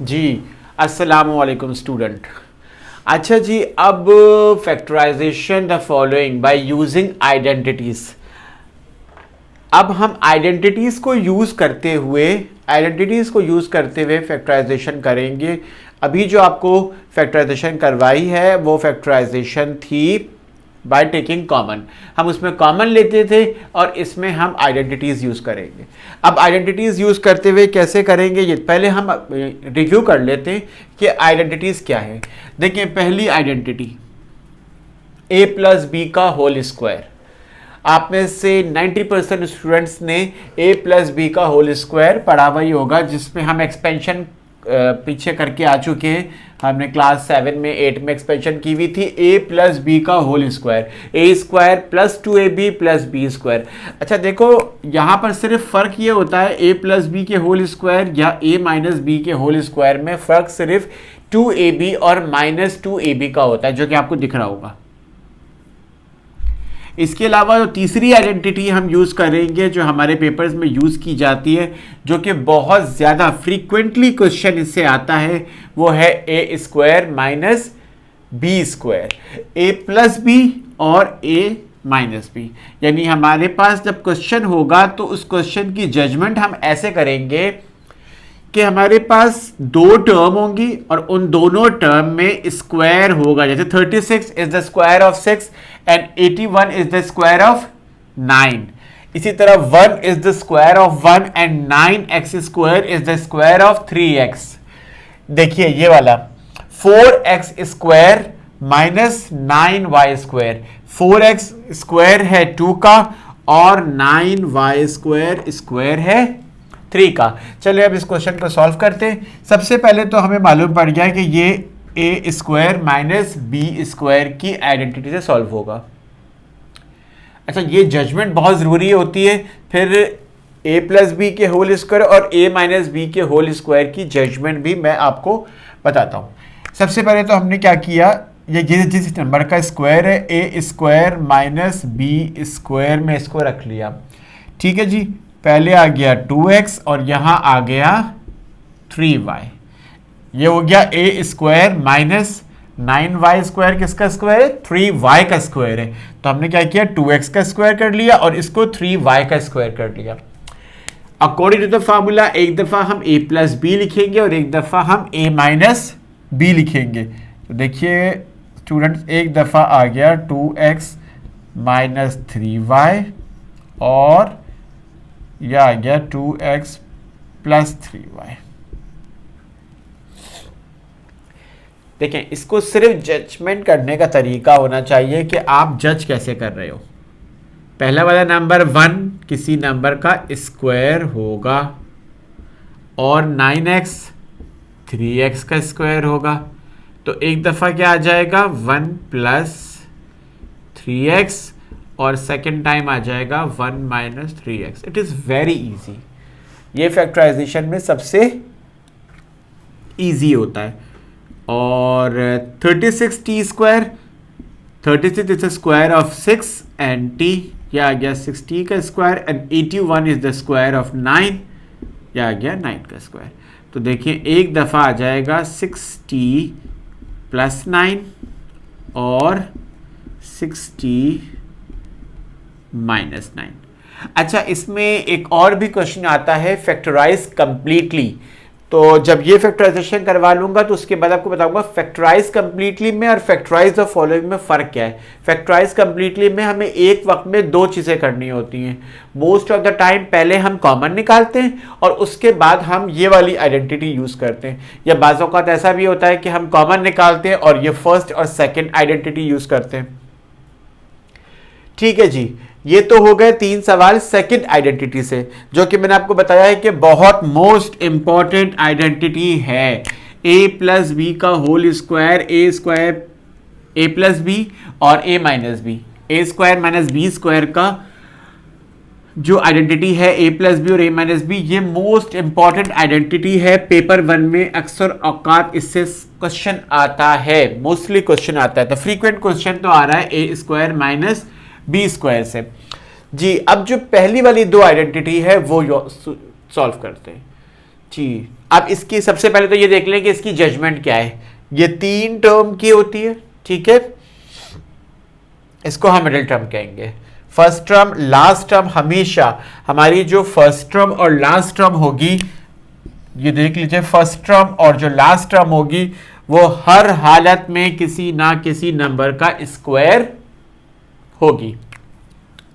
जी अस्सलाम वालेकुम स्टूडेंट। अच्छा जी, अब factorization the following by using identities. अब हम आइडेंटिटीज को यूज करते हुए फैक्टराइजेशन करेंगे। अभी जो आपको फैक्टराइजेशन करवाई है वो फैक्टराइजेशन थी बाय टेकिंग कॉमन। हम उसमें कॉमन लेते थे और इसमें हम आइडेंटिटीज यूज करेंगे। अब आइडेंटिटीज यूज करते हुए कैसे करेंगे, ये पहले हम रिव्यू कर लेते हैं कि आइडेंटिटीज क्या है। देखिए, पहली आइडेंटिटी a प्लस बी का होल स्क्वायर। आप में से 90% स्टूडेंट्स ने a प्लस बी का होल स्क्वायर पढ़ा हुआ ही होगा, जिसमें हम एक्सपेंशन पीछे करके आ चुके हैं। हमने क्लास 7 में 8 में एक्सपेंशन की हुई थी a प्लस बी का होल स्क्वायर, ए square plus 2ab plus B square. अच्छा देखो, यहाँ पर सिर्फ फर्क ये होता है a प्लस बी के होल स्क्वायर या a माइनस बी के होल स्क्वायर में फर्क सिर्फ 2ab और माइनस 2ab का होता है, जो कि आपको दिख रहा होगा। इसके अलावा जो तीसरी आइडेंटिटी हम यूज करेंगे, जो हमारे पेपर्स में यूज की जाती है, जो कि बहुत ज्यादा फ्रीक्वेंटली क्वेश्चन इससे आता है, वो है ए square minus B square, A plus B और ए माइनस बी। यानी हमारे पास जब क्वेश्चन होगा तो उस क्वेश्चन की जजमेंट हम ऐसे करेंगे कि हमारे पास दो टर्म होंगी और उन दोनों टर्म में स्क्वायर होगा। जैसे 36 is the square of 6 and 81 is the square of 9। इसी तरह 1 is the square of 1 and 9x square is the square of 3x। देखिए ये वाला 4x square minus 9y square, 4x square है 2 का और 9y स्क्वायर स्क्वायर है 3 का। चलिए अब इस क्वेश्चन को सॉल्व करते हैं। सबसे पहले तो हमें मालूम पड़ गया कि ये ए स्क्वायर माइनस बी स्क्वायर की आइडेंटिटी से सॉल्व होगा। अच्छा, ये जजमेंट बहुत ज़रूरी होती है। फिर ए प्लस बी के होल स्क्वायर और ए माइनस बी के होल स्क्वायर की जजमेंट भी मैं आपको बताता हूँ। सबसे पहले तो हमने क्या किया, ये जिस नंबर का स्क्वायर है ए स्क्वायर माइनस बी स्क्वायर में इसको रख लिया। ठीक है जी, पहले आ गया 2x और यहां आ गया 3y। ये हो गया ए स्क्वायर माइनस 9y स्क्वायर। किसका स्क्वायर है? 3y का स्क्वायर है। तो हमने क्या किया, 2x का स्क्वायर कर लिया और इसको 3y का स्क्वायर कर लिया। अकॉर्डिंग टू द फार्मूला एक दफा हम a प्लस बी लिखेंगे और एक दफा हम a माइनस बी लिखेंगे। तो देखिए स्टूडेंट्स, एक दफा आ गया 2x माइनस 3y और यह आ गया 2x प्लस 3y। देखें, इसको सिर्फ जजमेंट करने का तरीका होना चाहिए कि आप जज कैसे कर रहे हो। पहला वाला नंबर 1 किसी नंबर का स्क्वायर होगा और 9x 3x का स्क्वायर होगा। तो एक दफ़ा क्या आ जाएगा 1 प्लस 3x और सेकेंड टाइम आ जाएगा 1 minus 3x। It is very easy. ये फैक्टराइजेशन में सबसे इजी होता है। और 36 T square, 36 is the square of 6 and t, यह आ गया 6t का square and 81 is the square of 9, यह आ गया 9 का स्क्वायर। तो देखिए एक दफ़ा आ जाएगा 6t प्लस 9 और 6t माइनस 9। अच्छा, इसमें एक और भी क्वेश्चन आता है फैक्टराइज कंप्लीटली। तो जब ये फैक्टराइजेशन करवा लूंगा तो उसके बाद आपको बताऊंगा फैक्टराइज कंप्लीटली में और फैक्टराइज द फॉलोइंग में फ़र्क क्या है। फैक्टराइज कंप्लीटली में हमें एक वक्त में दो चीज़ें करनी होती हैं। मोस्ट ऑफ द टाइम पहले हम कॉमन निकालते हैं और उसके बाद हम ये वाली आइडेंटिटी यूज़ करते हैं, या बाज़ औक़ात ऐसा भी होता है कि हम कॉमन निकालते हैं और ये फर्स्ट और सेकेंड आइडेंटिटी यूज़ करते हैं। ठीक है जी, ये तो हो गए 3 सवाल सेकंड आइडेंटिटी से, जो कि मैंने आपको बताया है कि बहुत मोस्ट इंपॉर्टेंट आइडेंटिटी है। ए प्लस बी का whole square, A square A plus B और ए minus B, A square minus B square का जो आइडेंटिटी है ए प्लस बी और ए माइनस बी, ये मोस्ट इंपॉर्टेंट आइडेंटिटी है। पेपर 1 में अक्सर औकात इससे क्वेश्चन आता है, मोस्टली क्वेश्चन आता है। तो फ्रीक्वेंट क्वेश्चन तो आ रहा है ए स्क्वायर माइनस बी स्क्वायर से। जी, अब जो पहली वाली दो आइडेंटिटी है वो सॉल्व करते हैं। जी, अब इसकी सबसे पहले तो ये देख लें कि इसकी जजमेंट क्या है। ये 3 टर्म की होती है, ठीक है, इसको हम मिडिल टर्म कहेंगे। फर्स्ट टर्म, लास्ट टर्म, हमेशा हमारी जो फर्स्ट टर्म और लास्ट टर्म होगी, ये देख लीजिए, फर्स्ट टर्म और जो लास्ट टर्म होगी वो हर हालत में किसी ना किसी नंबर का स्क्वायर होगी।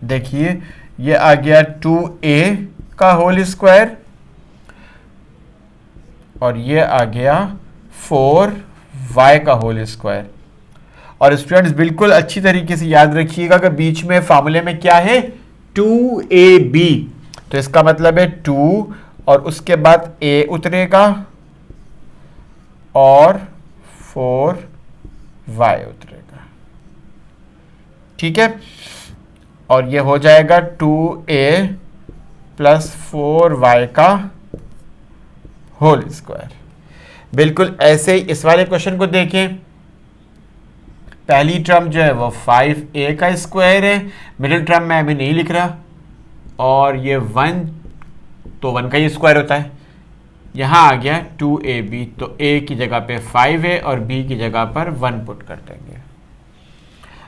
देखिए ये आ गया 2a का होल स्क्वायर और ये आ गया 4y का होल स्क्वायर। और स्टूडेंट्स बिल्कुल अच्छी तरीके से याद रखिएगा कि बीच में फॉर्मूले में क्या है, 2ab, तो इसका मतलब है 2 और उसके बाद a उतरेगा और 4y उतरेगा, ठीक है, और ये हो जाएगा 2a प्लस 4y का होल स्क्वायर। बिल्कुल ऐसे ही इस वाले क्वेश्चन को देखें। पहली टर्म जो है वो 5a का स्क्वायर है, मिडिल टर्म में अभी नहीं लिख रहा, और ये 1, तो 1 का ही स्क्वायर होता है। यहाँ आ गया 2ab, तो a की जगह पे 5 है और b की जगह पर 1 पुट कर देंगे।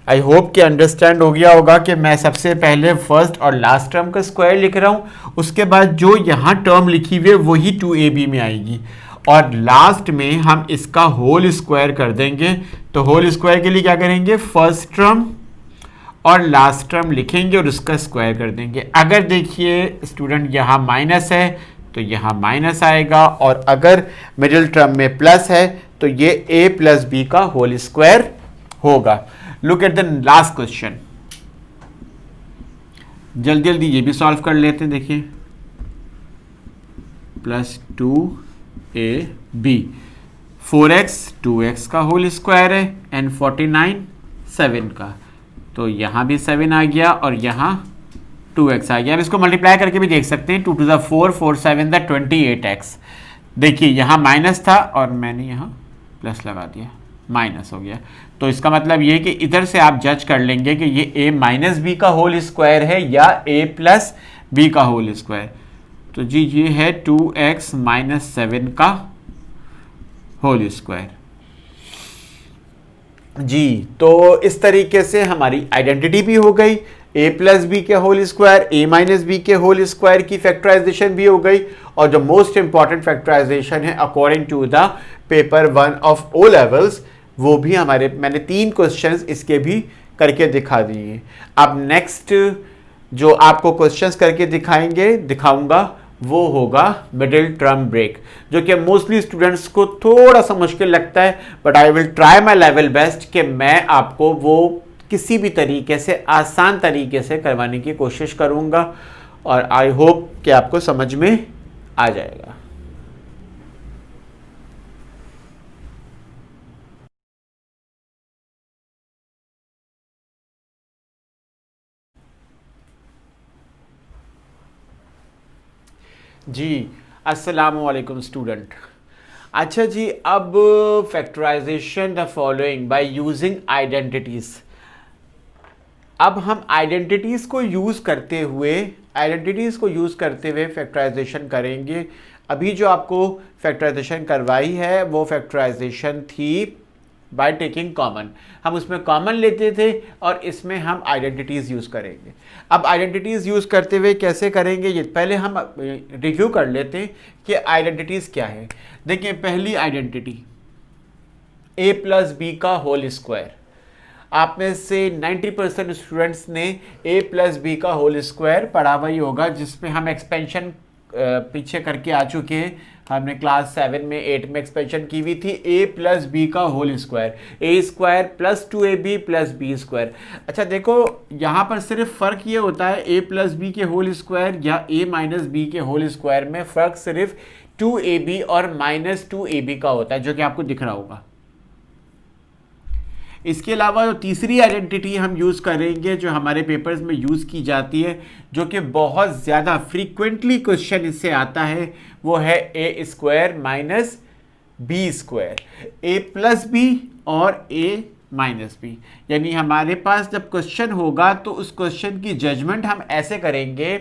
आई होप कि अंडरस्टैंड हो गया होगा कि मैं सबसे पहले फर्स्ट और लास्ट टर्म का स्क्वायर लिख रहा हूँ, उसके बाद जो यहाँ टर्म लिखी हुई है वही 2ab में आएगी, और लास्ट में हम इसका होल स्क्वायर कर देंगे। तो होल स्क्वायर के लिए क्या करेंगे, फर्स्ट टर्म और लास्ट टर्म लिखेंगे और उसका स्क्वायर कर देंगे। अगर देखिए स्टूडेंट यहाँ माइनस है तो यहाँ माइनस आएगा, और अगर मिडिल टर्म में प्लस है तो ये a प्लस b का होल स्क्वायर होगा। Look at the last question, जल्दी जल्दी ये भी सॉल्व कर लेते हैं। देखिए प्लस 2ab, 4x 2x का होल स्क्वायर है एंड 49 7 का, तो यहाँ भी 7 आ गया और यहाँ 2x आ गया। अब इसको मल्टीप्लाई करके भी देख सकते हैं, 2 to the 4 4 7 the 28x। देखिए यहाँ माइनस था और मैंने यहाँ प्लस लगा दिया, माइनस हो गया। तो इसका मतलब ये कि इधर से आप जज कर लेंगे कि ये a माइनस बी का होल स्क्वायर है या a प्लस बी का होल स्क्वायर। तो जी ये है 2x माइनस 7 का होल स्क्वायर। जी तो इस तरीके से हमारी आइडेंटिटी भी हो गई, a प्लस बी के whole square, a minus B के होल स्क्वायर की फैक्टराइजेशन भी हो गई, और जो मोस्ट इंपॉर्टेंट फैक्टराइजेशन है according to the paper 1 of O levels, वो भी हमारे, मैंने 3 क्वेश्चंस इसके भी करके दिखा दिए। अब नेक्स्ट जो आपको क्वेश्चंस करके दिखाऊंगा वो होगा मिडिल टर्म ब्रेक, जो कि मोस्टली स्टूडेंट्स को थोड़ा सा मुश्किल लगता है, but I will try my level best कि मैं आपको वो किसी भी तरीके से आसान तरीके से करवाने की कोशिश करूंगा, और आई होप कि आपको समझ में आ जाएगा। जी अस्सलाम वालेकुम स्टूडेंट। अच्छा जी, अब factorization the following by using identities. अब हम आइडेंटिटीज को यूज करते हुए फैक्टराइजेशन करेंगे। अभी जो आपको फैक्टराइजेशन करवाई है वो फैक्टराइजेशन थी बाय टेकिंग कॉमन। हम उसमें कॉमन लेते थे और इसमें हम आइडेंटिटीज यूज करेंगे। अब आइडेंटिटीज यूज करते हुए कैसे करेंगे, ये पहले हम रिव्यू कर लेते हैं कि आइडेंटिटीज क्या है। देखिए पहली आइडेंटिटी a प्लस बी का होल स्क्वायर। आप में से 90% स्टूडेंट्स ने a प्लस बी का होल स्क्वायर पढ़ा हुआ ही होगा, जिसमें हम एक्सपेंशन पीछे करके आ चुके हैं। हमने क्लास 7 में 8 में एक्सपेंशन की हुई थी a प्लस बी का whole square, a square plus 2ab plus B square. अच्छा देखो यहाँ पर सिर्फ फ़र्क ये होता है a प्लस बी के होल स्क्वायर या a माइनस बी के होल स्क्वायर में फ़र्क सिर्फ 2ab और माइनस 2ab का होता है, जो कि आपको दिख रहा होगा। इसके अलावा जो तीसरी आइडेंटिटी हम यूज़ करेंगे, जो हमारे पेपर्स में यूज़ की जाती है, जो कि बहुत ज़्यादा फ्रीक्वेंटली क्वेश्चन इससे आता है, वो है ए square minus B square, A plus B और ए माइनस बी। यानी हमारे पास जब क्वेश्चन होगा तो उस क्वेश्चन की जजमेंट हम ऐसे करेंगे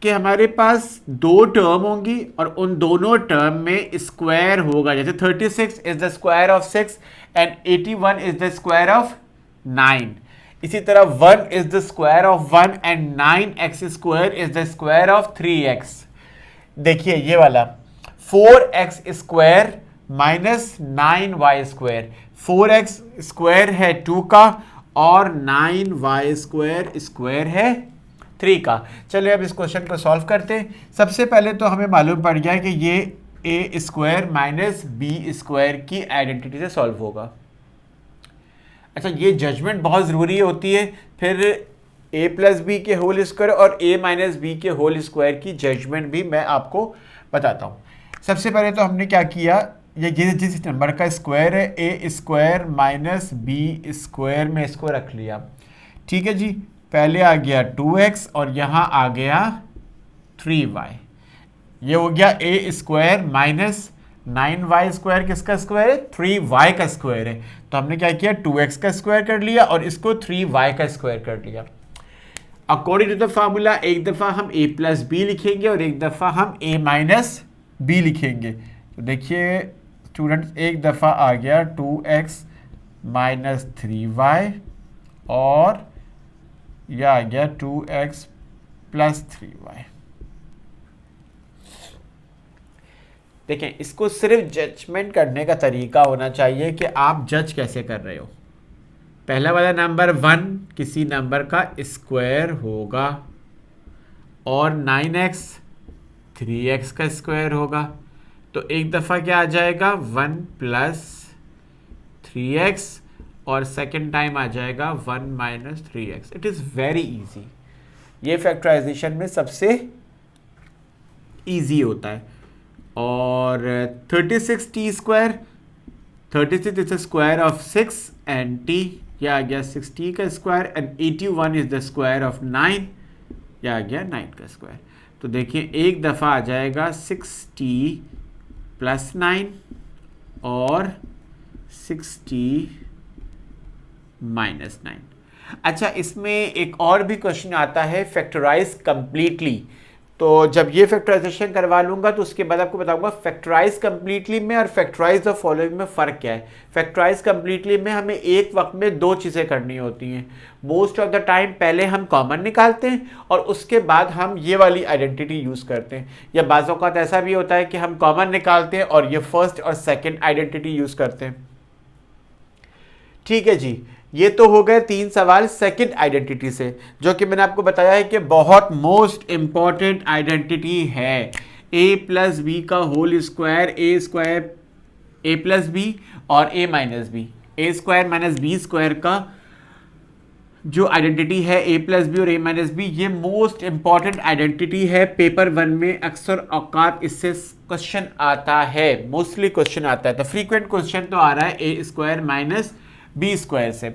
कि हमारे पास दो टर्म होंगी और उन दोनों टर्म में स्क्वायर होगा, जैसे 36 is the square of 6 and 81 is the square of 9। इसी तरह 1 is the square of 1 and 9x square is the square of 3x। देखिए ये वाला 4x square minus 9y square, 4x square है 2 का और 9y स्क्वायर स्क्वायर है 3 का। चलिए अब इस क्वेश्चन को सॉल्व करते हैं। सबसे पहले तो हमें मालूम पड़ गया कि ये ए स्क्वायर माइनस बी स्क्वायर की आइडेंटिटी से सॉल्व होगा। अच्छा, ये जजमेंट बहुत ज़रूरी होती है, फिर ए प्लस बी के होल स्क्वायर और ए माइनस बी के होल स्क्वायर की जजमेंट भी मैं आपको बताता हूँ। सबसे पहले तो हमने क्या किया, ये जिस नंबर का स्क्वायर है ए स्क्वायर माइनस बी स्क्वायर में इसको रख लिया। ठीक है जी, पहले आ गया 2x और यहाँ आ गया 3y। ये हो गया ए स्क्वायर माइनस 9y स्क्वायर, किसका स्क्वायर है, 3y का स्क्वायर है। तो हमने क्या किया, 2x का स्क्वायर कर लिया और इसको 3y का स्क्वायर कर लिया। अकॉर्डिंग टू द फार्मूला एक दफ़ा हम a प्लस बी लिखेंगे और एक दफ़ा हम a माइनस बी लिखेंगे। तो देखिए स्टूडेंट्स, एक दफ़ा आ गया 2x माइनस 3y और यह आ गया 2x प्लस 3y। देखें, इसको सिर्फ जजमेंट करने का तरीका होना चाहिए कि आप जज कैसे कर रहे हो। पहला वाला नंबर 1 किसी नंबर का स्क्वायर होगा और 9x 3x का स्क्वायर होगा। तो एक दफ़ा क्या आ जाएगा 1 प्लस 3x और सेकेंड टाइम आ जाएगा 1 minus 3x। It is very easy. ये फैक्टराइजेशन में सबसे इजी होता है। और 36 T square, 36 is the square of 6 and T, यह आ गया 6t का square and 81 is the square of 9, यह आ गया 9 का स्क्वायर। तो देखिए एक दफ़ा आ जाएगा 6t प्लस 9 और 6t माइनस 9। अच्छा, इसमें एक और भी क्वेश्चन आता है फैक्टराइज कंप्लीटली। तो जब ये फैक्टराइजेशन करवा लूँगा तो उसके बाद आपको बताऊंगा फैक्टराइज कंप्लीटली में और फैक्टराइज द फॉलोइंग में फ़र्क क्या है। फैक्टराइज कंप्लीटली में हमें एक वक्त में दो चीज़ें करनी होती हैं। मोस्ट ऑफ द टाइम पहले हम कॉमन निकालते हैं और उसके बाद हम ये वाली आइडेंटिटी यूज़ करते हैं, या बाज़ औक़ात ऐसा भी होता है कि हम कॉमन निकालते हैं और ये फर्स्ट और सेकेंड आइडेंटिटी यूज़ करते हैं। ठीक है जी, ये तो हो गए 3 सवाल सेकंड आइडेंटिटी से, जो कि मैंने आपको बताया है कि बहुत मोस्ट इंपॉर्टेंट आइडेंटिटी है। a प्लस बी का whole square, A square A plus B और a minus B, A square minus B square का जो आइडेंटिटी है a प्लस बी और a माइनस बी, ये मोस्ट इंपॉर्टेंट आइडेंटिटी है। Paper 1 में अक्सर औकात इससे क्वेश्चन आता है, मोस्टली क्वेश्चन आता है। तो फ्रीक्वेंट क्वेश्चन तो आ रहा है a square minus B square से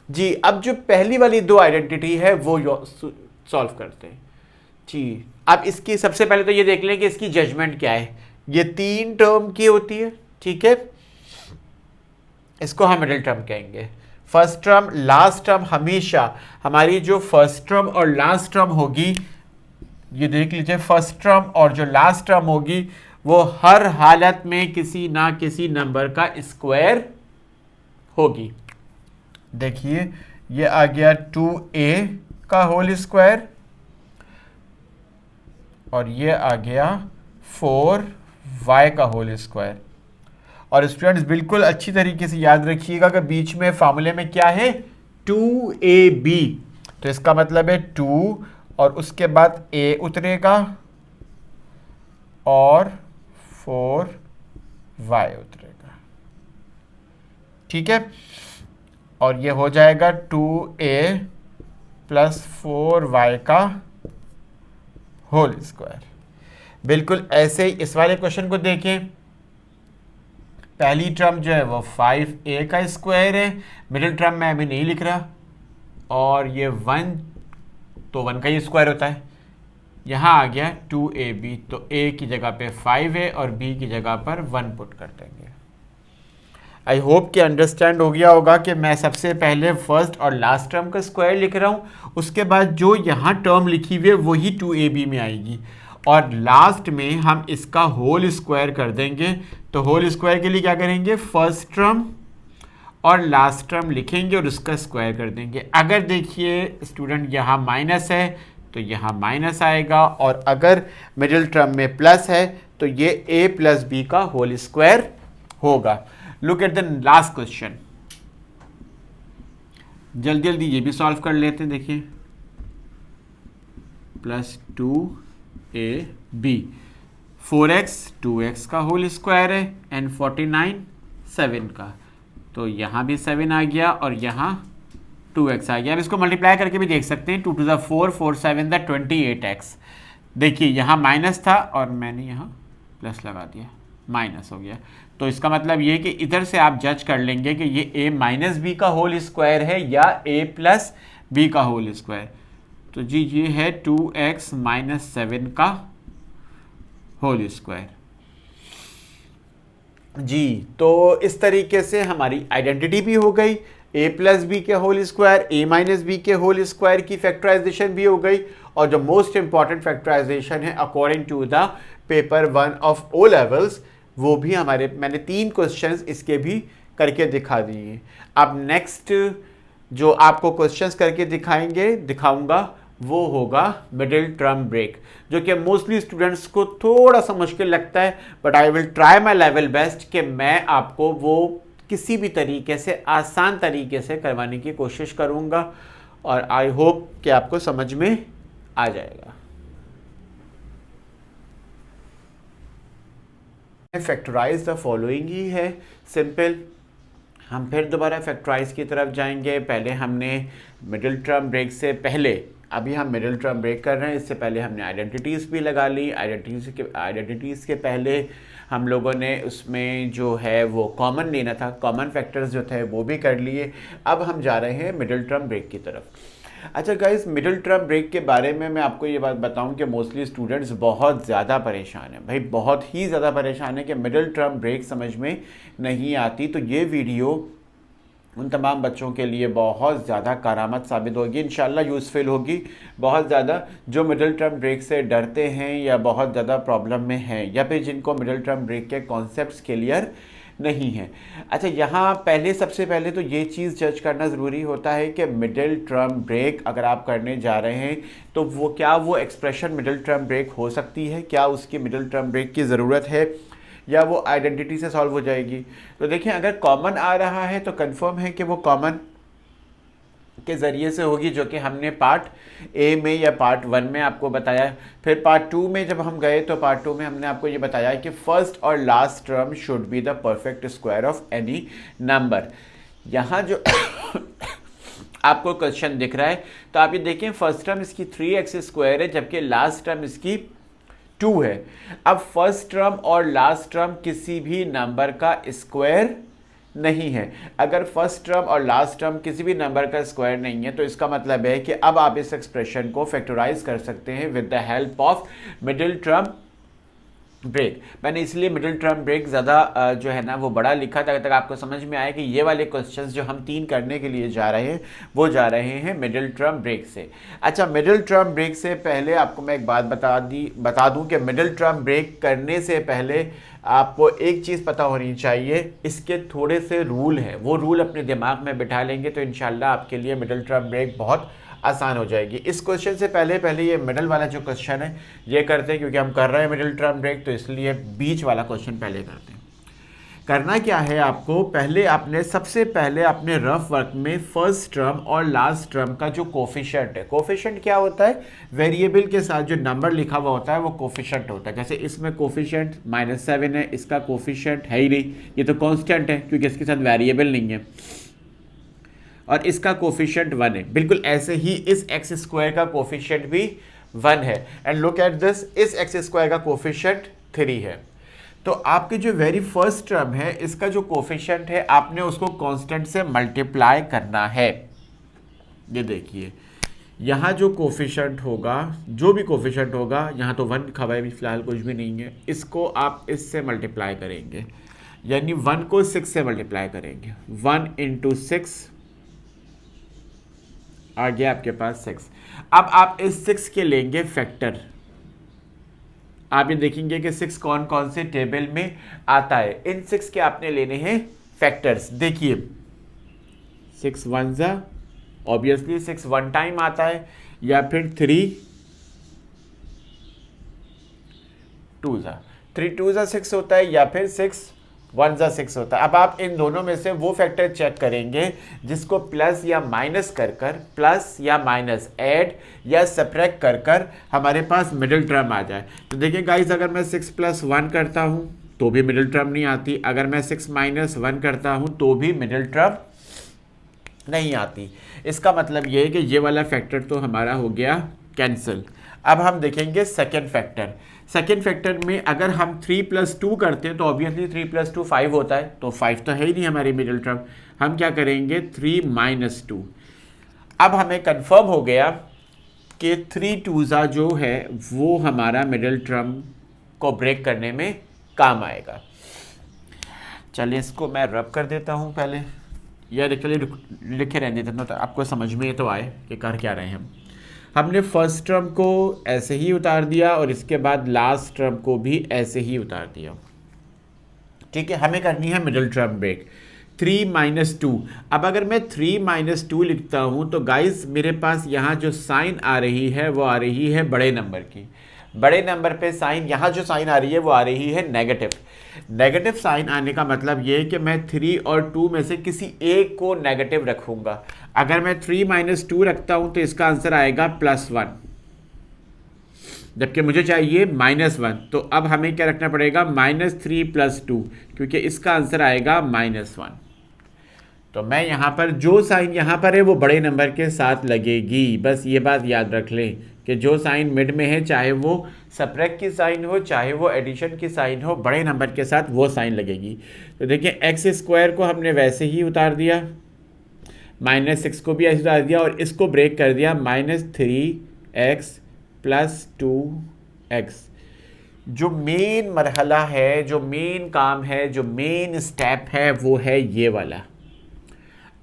जी। अब जो पहली वाली दो आइडेंटिटी है वो सॉल्व करते हैं जी। अब इसकी सबसे पहले तो ये देख लें कि इसकी जजमेंट क्या है। ये 3 टर्म की होती है, ठीक है, इसको हम मिडिल टर्म कहेंगे। फर्स्ट टर्म, लास्ट टर्म, हमेशा हमारी जो फर्स्ट टर्म और लास्ट टर्म होगी, ये देख लीजिए, फर्स्ट टर्म और जो लास्ट टर्म होगी वो हर हालत में किसी ना किसी नंबर का स्क्वायर होगी। देखिए ये आ गया 2a का होल स्क्वायर और ये आ गया 4y का होल स्क्वायर। और स्टूडेंट्स बिल्कुल अच्छी तरीके से याद रखिएगा कि बीच में फार्मूले में क्या है, 2ab। तो इसका मतलब है 2 और उसके बाद a उतरेगा और 4y उतरेगा, ठीक है। और ये हो जाएगा 2a प्लस 4y का होल स्क्वायर। बिल्कुल ऐसे ही इस वाले क्वेश्चन को देखें। पहली टर्म जो है वो 5a का स्क्वायर है, मिडिल टर्म में अभी नहीं लिख रहा, और ये 1 तो 1 का ही स्क्वायर होता है। यहाँ आ गया 2ab, तो a की जगह पे 5 है और b की जगह पर 1 पुट कर देंगे। आई होप कि अंडरस्टैंड हो गया होगा कि मैं सबसे पहले फर्स्ट और लास्ट टर्म का स्क्वायर लिख रहा हूँ, उसके बाद जो यहाँ टर्म लिखी हुई है वही 2ab में आएगी, और लास्ट में हम इसका होल स्क्वायर कर देंगे। तो होल स्क्वायर के लिए क्या करेंगे, फर्स्ट टर्म और लास्ट टर्म लिखेंगे और उसका स्क्वायर कर देंगे। अगर देखिए स्टूडेंट यहाँ माइनस है तो यहाँ माइनस आएगा, और अगर मिडिल टर्म में प्लस है तो ये a प्लस बी का होल स्क्वायर होगा। Look at the last question, जल्दी जल्दी ये भी सॉल्व कर लेते हैं। देखिए प्लस 2ab 4x 2x का होल स्क्वायर है एंड 49 7 का, तो यहाँ भी 7 आ गया और यहाँ 2x आ गया। अब इसको मल्टीप्लाई करके भी देख सकते हैं, 2 to the 4 4 7 the 28x। देखिए यहाँ माइनस था और मैंने यहाँ प्लस लगा दिया, माइनस हो गया। तो इसका मतलब ये कि इधर से आप जज कर लेंगे कि ये a माइनस बी का होल स्क्वायर है या a प्लस बी का होल स्क्वायर। तो जी ये है 2x माइनस 7 का होल स्क्वायर। जी तो इस तरीके से हमारी आइडेंटिटी भी हो गई, a प्लस बी के whole square, a minus B के होल स्क्वायर की फैक्टराइजेशन भी हो गई, और जो मोस्ट इंपॉर्टेंट फैक्टराइजेशन है according to the paper 1 of O levels, वो भी हमारे, मैंने 3 क्वेश्चंस इसके भी करके दिखा दिए। अब नेक्स्ट जो आपको क्वेश्चंस करके दिखाऊंगा वो होगा मिडिल टर्म ब्रेक, जो कि मोस्टली स्टूडेंट्स को थोड़ा सा मुश्किल लगता है, but I will try my level best कि मैं आपको वो किसी भी तरीके से आसान तरीके से करवाने की कोशिश करूंगा, और आई होप कि आपको समझ में आ जाएगा। फैक्टराइज द फॉलोइंग ही है, सिंपल। हम फिर दोबारा फैक्टराइज की तरफ जाएंगे। पहले हमने मिडिल टर्म ब्रेक से पहले, अभी हम मिडिल टर्म ब्रेक कर रहे हैं, इससे पहले हमने आइडेंटिटीज़ भी लगा ली। आइडेंटिटीज़ के पहले हम लोगों ने उसमें जो है वो कॉमन लेना था, कॉमन फैक्टर्स जो थे वो भी कर लिए। अब हम जा रहे हैं मिडिल टर्म ब्रेक की तरफ। अच्छा गाइस, मिडिल टर्म ब्रेक के बारे में मैं आपको ये बात बताऊं कि मोस्टली स्टूडेंट्स बहुत ज़्यादा परेशान हैं, भाई बहुत ही ज़्यादा परेशान है कि मिडिल टर्म ब्रेक समझ में नहीं आती। तो ये वीडियो उन तमाम बच्चों के लिए बहुत ज़्यादा करामत साबित होगी, इंशाल्लाह यूज़फुल होगी बहुत ज़्यादा, जो मिडिल टर्म ब्रेक से डरते हैं या बहुत ज़्यादा प्रॉब्लम में हैं, या फिर जिनको मिडिल टर्म ब्रेक के कॉन्सेप्ट्स क्लियर नहीं है। अच्छा, यहाँ सबसे पहले तो ये चीज़ जज करना ज़रूरी होता है कि मिडिल टर्म ब्रेक अगर आप करने जा रहे हैं तो वो एक्सप्रेशन मिडिल टर्म ब्रेक हो सकती है, क्या उसकी मिडिल टर्म ब्रेक की ज़रूरत है, या वो आइडेंटिटी से सॉल्व हो जाएगी। तो देखिए, अगर कॉमन आ रहा है तो कंफर्म है कि वो कॉमन के ज़रिए से होगी, जो कि हमने पार्ट ए में या पार्ट 1 में आपको बताया। फिर पार्ट 2 में जब हम गए तो पार्ट 2 में हमने आपको ये बताया कि फर्स्ट और last term should be the perfect square of any number. यहाँ जो आपको क्वेश्चन दिख रहा है तो आप ये देखें, फर्स्ट टर्म इसकी 3x स्क्वायर है जबकि लास्ट टर्म इसकी 2 है। अब फर्स्ट टर्म और लास्ट टर्म किसी भी नंबर का स्क्वायर नहीं है। अगर फर्स्ट टर्म और लास्ट टर्म किसी भी नंबर का स्क्वायर नहीं है तो इसका मतलब है कि अब आप इस एक्सप्रेशन को फैक्टराइज कर सकते हैं with the help of middle term break. मैंने इसलिए मिडिल टर्म ब्रेक ज़्यादा जो है ना वो बड़ा लिखा था, तक आपको समझ में आए कि ये वाले क्वेश्चंस जो हम 3 करने के लिए जा रहे हैं वो जा रहे हैं मिडिल टर्म ब्रेक से। अच्छा, मिडिल टर्म ब्रेक से पहले आपको मैं एक बात बता दूं कि मिडिल टर्म ब्रेक करने से पहले आपको एक चीज़ पता होनी चाहिए, इसके थोड़े से रूल हैं, वो रूल अपने दिमाग में बिठा लेंगे तो इंशाल्लाह आपके लिए मिडिल टर्म ब्रेक बहुत आसान हो जाएगी। इस क्वेश्चन से पहले ये मिडिल वाला जो क्वेश्चन है ये करते हैं, क्योंकि हम कर रहे हैं मिडिल टर्म ब्रेक तो इसलिए बीच वाला क्वेश्चन पहले करते हैं। करना क्या है आपको, सबसे पहले आपने रफ वर्क में फर्स्ट टर्म और लास्ट टर्म का जो कोफिशिएंट है, कोफिशिएंट क्या होता है, वेरिएबल के साथ जो नंबर लिखा हुआ होता है वो कोफिशिएंट होता है। जैसे इसमें कोफिशिएंट -7 है, इसका कोफिशिएंट है ही नहीं, ये तो कांस्टेंट है क्योंकि इसके साथ वेरिएबल नहीं है, और इसका कोफिशिएंट 1 है। बिल्कुल ऐसे ही इस एक्स स्क्वायर का कोफिशिएंट भी 1 है, एंड लुक एट दिस, इस एक्स स्क्वायर का कोफिशिएंट 3 है। तो आपके जो वेरी फर्स्ट टर्म है इसका जो कोफिशिएंट है आपने उसको कांस्टेंट से मल्टीप्लाई करना है। ये देखिए, यहाँ जो कोफिशिएंट होगा, जो भी कोफिशिएंट होगा, यहाँ तो 1 लिखा हुआ है, फिलहाल कुछ भी नहीं है, इसको आप इससे मल्टीप्लाई करेंगे। यानी 1 को 6 से मल्टीप्लाई करेंगे, 1 इंटू 6 आ गया आपके पास 6। अब आप इस 6 के लेंगे फैक्टर। आप ये देखेंगे कि 6 कौन कौन से टेबल में आता है, इन 6 के आपने लेने हैं फैक्टर्स। देखिए 6 1 जा, ऑब्वियसली 6 1 टाइम आता है, या फिर 3 2 जा, 3 2 जा 6 होता है, या फिर 6 1 जा 6 होता है। अब आप इन दोनों में से वो फैक्टर चेक करेंगे जिसको प्लस या माइनस कर कर, प्लस या माइनस, ऐड या सब्ट्रैक्ट कर कर हमारे पास मिडिल टर्म आ जाए। तो देखिए गाइस, अगर मैं 6 प्लस 1 करता हूँ तो भी मिडिल टर्म नहीं आती, अगर मैं 6 माइनस 1 करता हूँ तो भी मिडिल टर्म नहीं आती। इसका मतलब ये है कि ये वाला फैक्टर तो हमारा हो गया कैंसिल। अब हम देखेंगे सेकेंड फैक्टर। सेकेंड फैक्टर में अगर हम 3 प्लस 2 करते हैं तो ऑब्वियसली 3 प्लस 2 5 होता है, तो 5 तो है ही नहीं हमारी मिडिल टर्म। हम क्या करेंगे, 3 माइनस 2। अब हमें कंफर्म हो गया कि 3 2 जो है वो हमारा मिडिल टर्म को ब्रेक करने में काम आएगा। चलिए इसको मैं रब कर देता हूँ पहले, या चलिए लिखे रहने देता हूँ तो आपको समझ में तो आए कि कर क्या रहे हैं हमने फर्स्ट टर्म को ऐसे ही उतार दिया और इसके बाद लास्ट टर्म को भी ऐसे ही उतार दिया। ठीक है, हमें करनी है मिडिल टर्म ब्रेक। 3 माइनस 2। अब अगर मैं 3 माइनस 2 लिखता हूँ तो गाइस मेरे पास यहाँ जो साइन आ रही है वो आ रही है बड़े नंबर की। बड़े नंबर पे साइन, यहाँ जो साइन आ रही है वो आ रही है नेगेटिव। नेगेटिव साइन आने का मतलब ये है कि मैं 3 और 2 में से किसी एक को नेगेटिव रखूँगा। अगर मैं 3 माइनस 2 रखता हूँ तो इसका आंसर आएगा +1, जबकि मुझे चाहिए -1। तो अब हमें क्या रखना पड़ेगा, -3 + 2, क्योंकि इसका आंसर आएगा -1। तो मैं यहाँ पर जो साइन यहाँ पर है वो बड़े नंबर के साथ लगेगी। बस ये बात याद रख लें कि जो साइन मिड में है, चाहे वो सब्ट्रैक्ट की साइन हो चाहे वो एडिशन की साइन हो, बड़े नंबर के साथ वो साइन लगेगी। तो देखिए x² को हमने वैसे ही उतार दिया, -6 को भी ऐसे उतार दिया और इसको ब्रेक कर दिया, -3x + 2x। जो मेन मरहला है, जो मेन काम है, जो मेन स्टेप है वो है ये वाला।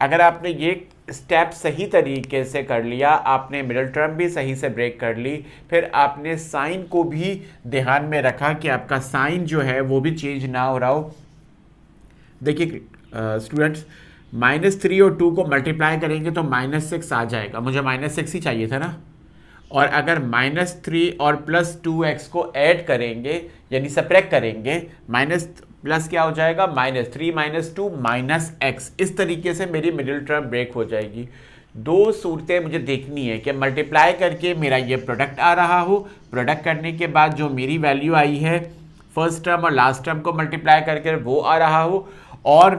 अगर आपने ये स्टेप सही तरीके से कर लिया, आपने मिडिल टर्म भी सही से ब्रेक कर ली, फिर आपने साइन को भी ध्यान में रखा कि आपका साइन जो है वो भी चेंज ना हो रहा हो। देखिए स्टूडेंट्स, -3 और 2 को मल्टीप्लाई करेंगे तो -6 आ जाएगा, मुझे -6 ही चाहिए था ना। और अगर -3 और +2x को ऐड करेंगे यानी सब्ट्रैक्ट करेंगे, माइनस प्लस क्या हो जाएगा, -3 - 2 -x। इस तरीके से मेरी मिडिल टर्म ब्रेक हो जाएगी। दो सूरतें मुझे देखनी है कि मल्टीप्लाई करके मेरा ये प्रोडक्ट आ रहा हो, प्रोडक्ट करने के बाद जो मेरी वैल्यू आई है फर्स्ट टर्म और लास्ट टर्म को मल्टीप्लाई करके वो आ रहा हो, और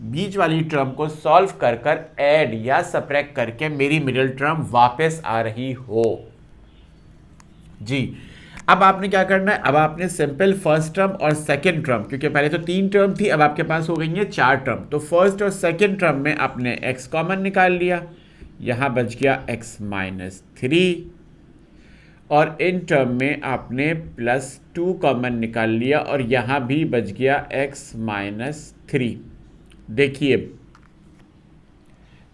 बीच वाली टर्म को सॉल्व कर कर ऐड या सब्ट्रैक्ट करके मेरी मिडिल टर्म वापस आ रही हो। जी, अब आपने क्या करना है, अब आपने सिंपल फर्स्ट टर्म और सेकंड टर्म, क्योंकि पहले तो 3 टर्म थी, अब आपके पास हो गई है 4 टर्म, तो फर्स्ट और सेकंड टर्म में आपने x कॉमन निकाल लिया, यहाँ बच गया x - 3, और इन टर्म में आपने +2 कॉमन निकाल लिया और यहाँ भी बच गया x - 3। देखिए,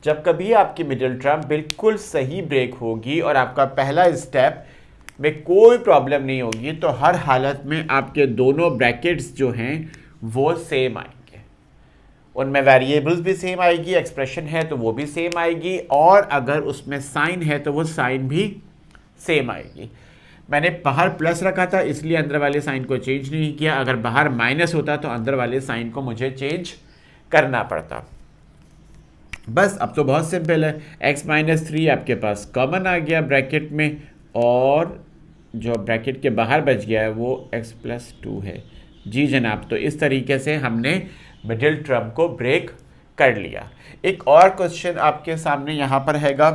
जब कभी आपकी मिडिल टर्म बिल्कुल सही ब्रेक होगी और आपका पहला स्टेप में कोई प्रॉब्लम नहीं होगी, तो हर हालत में आपके दोनों ब्रैकेट्स जो हैं वो सेम आएंगे, उनमें वेरिएबल्स भी सेम आएगी, एक्सप्रेशन है तो वो भी सेम आएगी, और अगर उसमें साइन है तो वो साइन भी सेम आएगी। मैंने बाहर प्लस रखा था इसलिए अंदर वाले साइन को चेंज नहीं किया, अगर बाहर माइनस होता तो अंदर वाले साइन को मुझे चेंज करना पड़ता। बस अब तो बहुत सिंपल है, x - 3 आपके पास कॉमन आ गया ब्रैकेट में, और जो ब्रैकेट के बाहर बच गया है वो x + 2 है। जी जनाब, तो इस तरीके से हमने मिडिल टर्म को ब्रेक कर लिया। एक और क्वेश्चन आपके सामने यहाँ पर हैगा,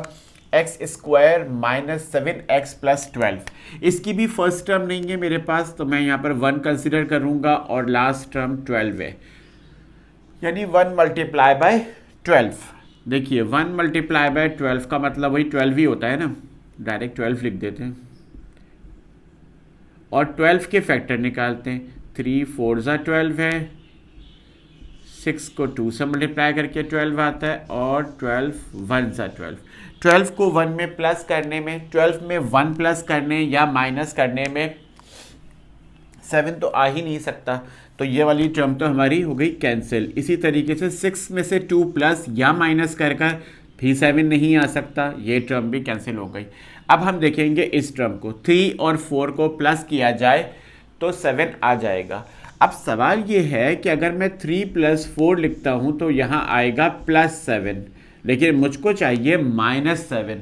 x² - 7x + 12। इसकी भी फर्स्ट टर्म नहीं है मेरे पास, तो मैं यहाँ पर 1 कंसिडर करूँगा और लास्ट टर्म 12 है, यानी 1 × 12। देखिए 1 × 12 का मतलब वही 12 ही होता है ना, डायरेक्ट 12 लिख देते हैं और 12 के फैक्टर निकालते हैं। 3 4 = 12 है, 6 को 2 से मल्टीप्लाई करके 12 आता है और 12 1 सा 12। 12 को 1 में प्लस करने में, 12 में 1 प्लस करने या माइनस करने में 7 तो आ ही नहीं सकता, तो ये वाली टर्म तो हमारी हो गई कैंसिल। इसी तरीके से 6 में से 2 प्लस या माइनस कर कर भी 7 नहीं आ सकता, ये टर्म भी कैंसिल हो गई। अब हम देखेंगे इस टर्म को, 3 और 4 को प्लस किया जाए तो 7 आ जाएगा। अब सवाल ये है कि अगर मैं 3 + 4 लिखता हूँ तो यहाँ आएगा +7, लेकिन मुझको चाहिए -7।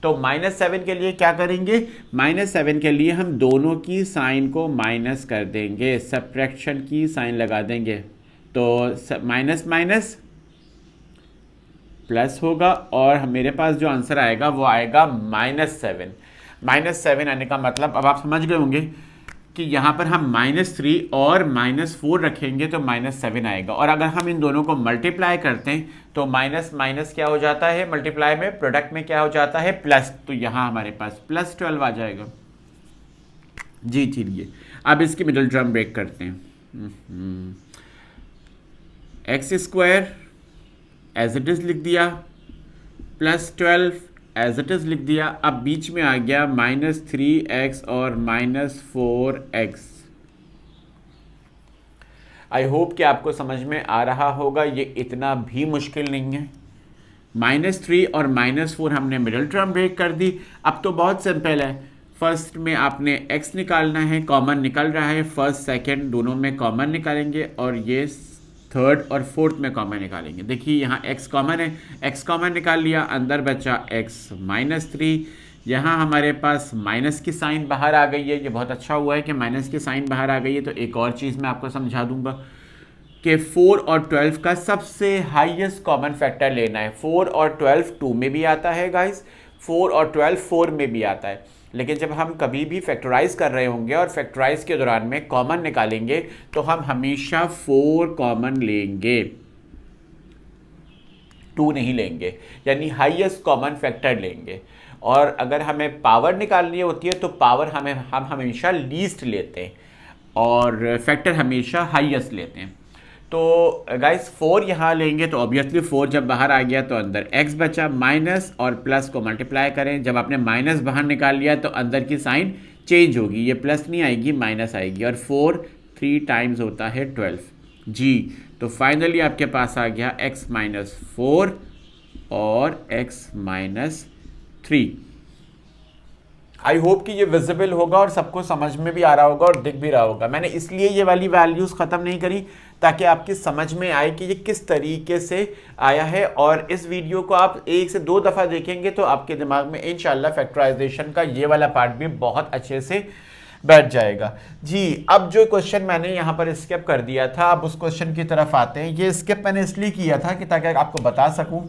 तो -7 के लिए क्या करेंगे, -7 के लिए हम दोनों की साइन को माइनस कर देंगे, सब्ट्रैक्शन की साइन लगा देंगे, तो माइनस माइनस प्लस होगा और मेरे पास जो आंसर आएगा वो आएगा -7। -7 आने का मतलब अब आप समझ गए होंगे कि यहाँ पर हम -3 और -4 रखेंगे तो -7 आएगा, और अगर हम इन दोनों को मल्टीप्लाई करते हैं तो माइनस माइनस क्या हो जाता है, मल्टीप्लाई में प्रोडक्ट में क्या हो जाता है, प्लस, तो यहाँ हमारे पास +12 आ जाएगा। जी चलिए अब इसकी मिडिल टर्म ब्रेक करते हैं। x² एज इट इज़ लिख दिया, +12 एज इट इज़ लिख दिया। अब बीच में आ गया -3x और -4x। आई होप कि आपको समझ में आ रहा होगा, ये इतना भी मुश्किल नहीं है। -3 और -4 हमने मिडिल टर्म ब्रेक कर दी। अब तो बहुत सिंपल है, फर्स्ट में आपने x निकालना है, कॉमन निकल रहा है, फर्स्ट सेकंड दोनों में कॉमन निकालेंगे और ये थर्ड और फोर्थ में कॉमन निकालेंगे। देखिए यहाँ x कॉमन है, x कॉमन निकाल लिया, अंदर बचा x -3। यहाँ हमारे पास माइनस की साइन बाहर आ गई है, ये बहुत अच्छा हुआ है कि माइनस की साइन बाहर आ गई है। तो एक और चीज़ मैं आपको समझा दूंगा कि 4 और 12 का सबसे हाईएस्ट कॉमन फैक्टर लेना है। 4 और 12 2 में भी आता है गाइस, 4 और 12 4 में भी आता है, लेकिन जब हम कभी भी फैक्टराइज कर रहे होंगे और फैक्टराइज के दौरान में कॉमन निकालेंगे तो हम हमेशा 4 कॉमन लेंगे, 2 नहीं लेंगे, यानी हाईएस्ट कॉमन फैक्टर लेंगे। और अगर हमें पावर निकालनी होती है तो पावर हम हमेशा लीस्ट लेते हैं और फैक्टर हमेशा हाईएस्ट लेते हैं। तो गाइस 4 यहाँ लेंगे तो ऑब्वियसली 4 जब बाहर आ गया तो अंदर x बचा, माइनस और प्लस को मल्टीप्लाई करें, जब आपने माइनस बाहर निकाल लिया तो अंदर की साइन चेंज होगी, ये प्लस नहीं आएगी माइनस आएगी, और 4 3 टाइम्स होता है 12 जी। तो फाइनली आपके पास आ गया x - 4 और x - 3। आई होप कि ये विजिबल होगा और सबको समझ में भी आ रहा होगा और दिख भी रहा होगा। मैंने इसलिए ये वाली वैल्यूज़ ख़त्म नहीं करी ताकि आपकी समझ में आए कि ये किस तरीके से आया है, और इस वीडियो को आप 1 से 2 दफ़ा देखेंगे तो आपके दिमाग में इंशाल्लाह फैक्टराइजेशन का ये वाला पार्ट भी बहुत अच्छे से बैठ जाएगा जी। अब जो क्वेश्चन मैंने यहाँ पर स्किप कर दिया था, अब उस क्वेश्चन की तरफ आते हैं। ये स्किप मैंने इसलिए किया था कि ताकि आपको बता सकूँ,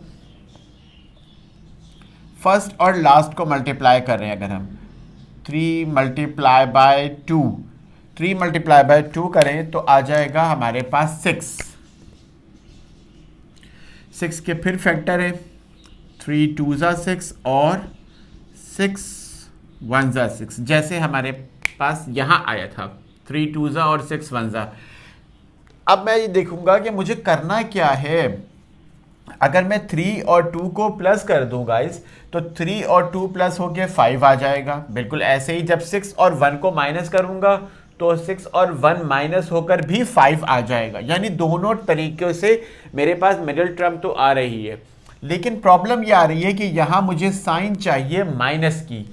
फर्स्ट और लास्ट को मल्टीप्लाई कर रहे हैं अगर हम 3 × 2, 3 × 2 करें तो आ जाएगा हमारे पास 6 के फिर फैक्टर है, 3 2 ज़ा 6 और 6 1 ज़ा 6, जैसे हमारे पास यहाँ आया था 3 2 ज़ा और 6 1 ज़ा। अब मैं ये देखूंगा कि मुझे करना क्या है। अगर मैं 3 और 2 को प्लस कर दूं गाइस तो 3 और 2 प्लस होके 5 आ जाएगा। बिल्कुल ऐसे ही जब 6 और 1 को माइनस करूंगा तो 6 और 1 माइनस होकर भी 5 आ जाएगा। यानी दोनों तरीक़ों से मेरे पास मिडिल टर्म तो आ रही है, लेकिन प्रॉब्लम ये आ रही है कि यहाँ मुझे साइन चाहिए माइनस की।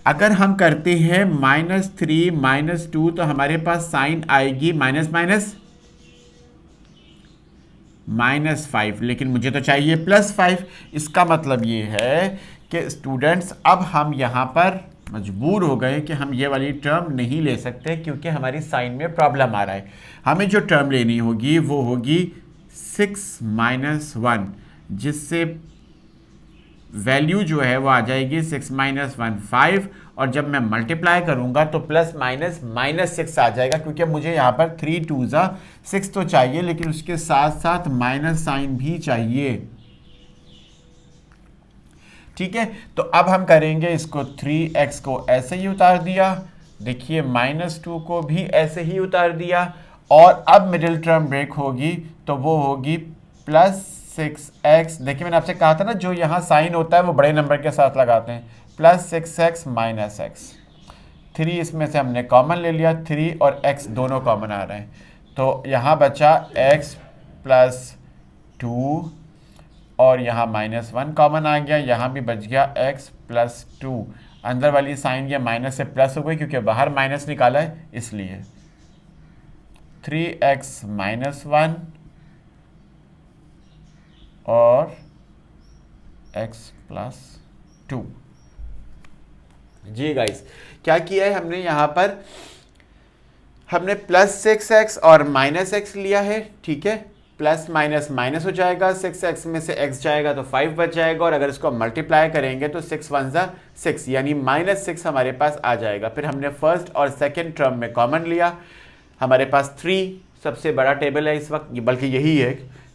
अगर हम करते हैं -3 -2 तो हमारे पास साइन आएगी माइनस माइनस -5, लेकिन मुझे तो चाहिए +5। इसका मतलब ये है कि स्टूडेंट्स अब हम यहाँ पर मजबूर हो गए कि हम ये वाली टर्म नहीं ले सकते क्योंकि हमारी साइन में प्रॉब्लम आ रहा है। हमें जो टर्म लेनी होगी वो होगी 6 - 1, जिससे वैल्यू जो है वो आ जाएगी 6 - 1 5, और जब मैं मल्टीप्लाई करूंगा तो प्लस माइनस -6 आ जाएगा, क्योंकि मुझे यहाँ पर 3 2 ज़ा 6 तो चाहिए, लेकिन उसके साथ साथ माइनस साइन भी चाहिए। ठीक है, तो अब हम करेंगे इसको 3x को ऐसे ही उतार दिया, देखिए -2 को भी ऐसे ही उतार दिया, और अब मिडिल टर्म ब्रेक होगी तो वो होगी +6x। देखिए मैंने आपसे कहा था ना, जो यहाँ साइन होता है वो बड़े नंबर के साथ लगाते हैं। +6x - x, 3 इसमें से हमने कॉमन ले लिया, 3 और x दोनों कॉमन आ रहे हैं, तो यहाँ बचा x + 2 और यहाँ -1 कॉमन आ गया, यहाँ भी बच गया x + 2। अंदर वाली साइन ये माइनस से प्लस हो गई क्योंकि बाहर माइनस निकाला है इसलिए। 3x - 1 और x + 2। जी गाइस, क्या किया है हमने यहाँ पर, हमने +6x और -x लिया है, ठीक है। प्लस माइनस माइनस हो जाएगा, 6x में से x जाएगा तो 5 बच जाएगा, और अगर इसको मल्टीप्लाई करेंगे तो 6 × 1 = 6, यानी -6 हमारे पास आ जाएगा। फिर हमने फर्स्ट और सेकंड टर्म में कॉमन लिया, हमारे पास 3 सबसे बड़ा टेबल है इस वक्त, बल्कि यही है,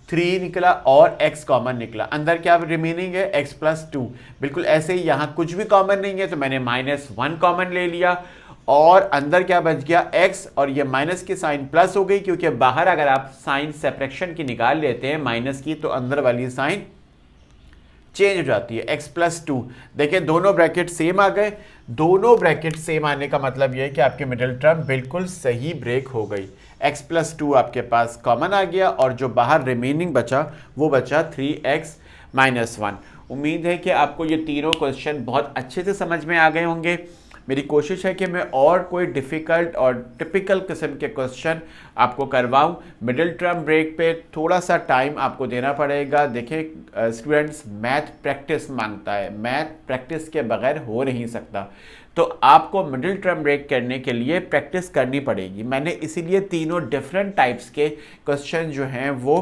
3 निकला और x कॉमन निकला। अंदर क्या रिमेनिंग है, x + 2। बिल्कुल ऐसे ही यहाँ कुछ भी कॉमन नहीं है तो मैंने -1 कॉमन ले लिया, और अंदर क्या बच गया, x, और ये माइनस की साइन प्लस हो गई क्योंकि बाहर अगर आप साइन सेपरेक्शन की निकाल लेते हैं माइनस की तो अंदर वाली साइन चेंज हो जाती है, x + 2। देखिए दोनों ब्रैकेट सेम आ गए। दोनों ब्रैकेट सेम आने का मतलब ये है कि आपकी मिडिल टर्म बिल्कुल सही ब्रेक हो गई। x + 2 आपके पास कॉमन आ गया, और जो बाहर रिमेनिंग बचा वो बचा 3x - 1। उम्मीद है कि आपको ये तीनों क्वेश्चन बहुत अच्छे से समझ में आ गए होंगे। मेरी कोशिश है कि मैं और कोई डिफ़िकल्ट और टिपिकल किस्म के क्वेश्चन आपको करवाऊं। मिडिल टर्म ब्रेक पे थोड़ा सा टाइम आपको देना पड़ेगा। देखें स्टूडेंट्स, मैथ प्रैक्टिस मांगता है, मैथ प्रैक्टिस के बगैर हो नहीं सकता, तो आपको मिडिल टर्म ब्रेक करने के लिए प्रैक्टिस करनी पड़ेगी। मैंने इसीलिए तीनों डिफरेंट टाइप्स के क्वेश्चन जो हैं वो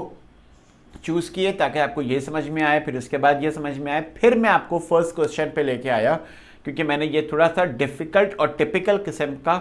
चूज़ किए ताकि आपको ये समझ में आए, फिर उसके बाद ये समझ में आए, फिर मैं आपको फर्स्ट क्वेश्चन पे लेके आया क्योंकि मैंने ये थोड़ा सा डिफ़िकल्ट और टिपिकल किस्म का